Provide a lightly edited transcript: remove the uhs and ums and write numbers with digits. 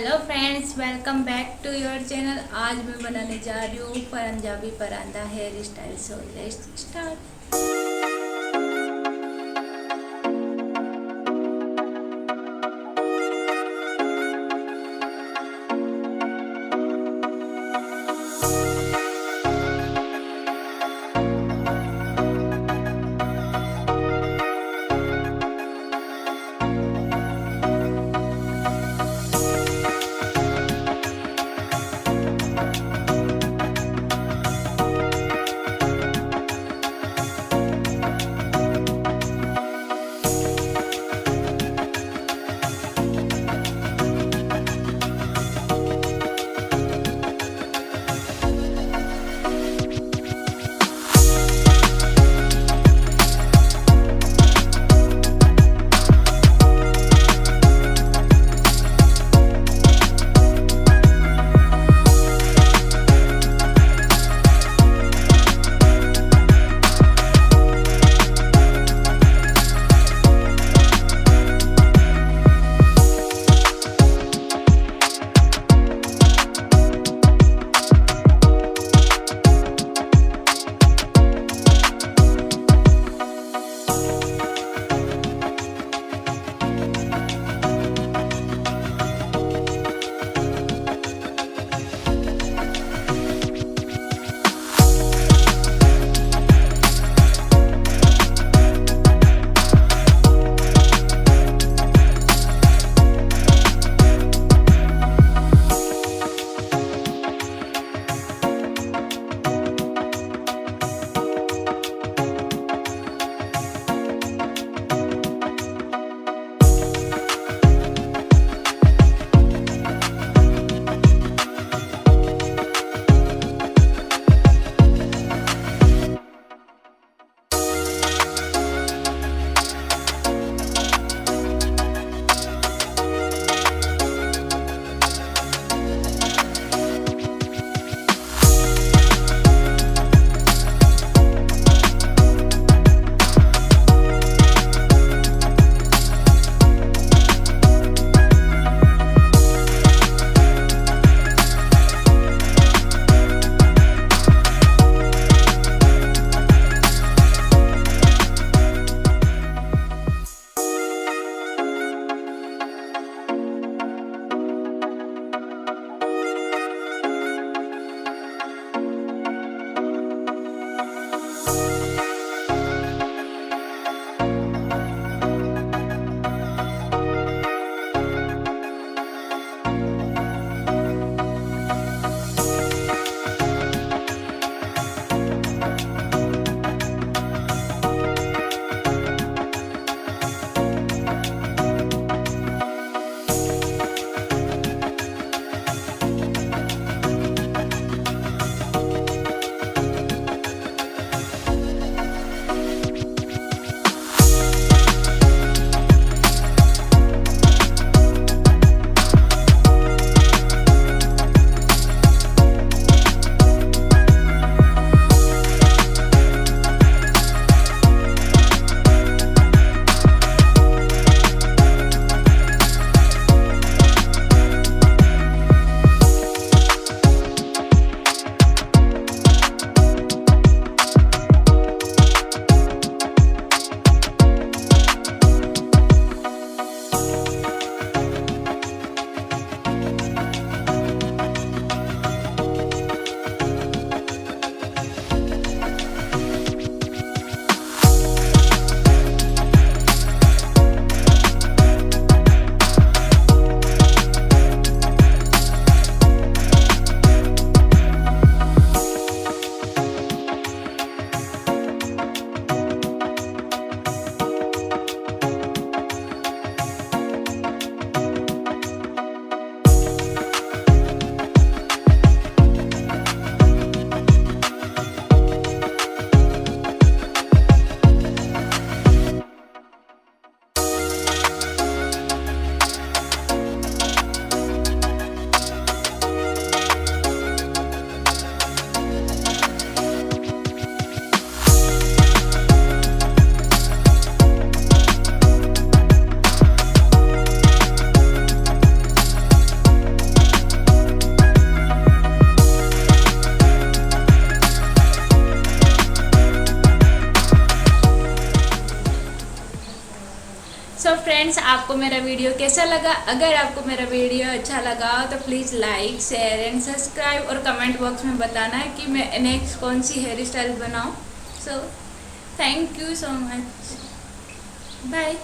Hello friends, welcome back to your channel. आज मैं बनाने जा रही हूँ Punjabi paranda hair style. So let's start. So friends, आपको मेरा वीडियो कैसा लगा? अगर आपको मेरा वीडियो अच्छा लगा तो please like, share and subscribe और कमेंट बॉक्स में बताना है कि मैं नेक्स्ट कौन सी हेयर स्टाइल बनाऊँ। So thank you so much, bye.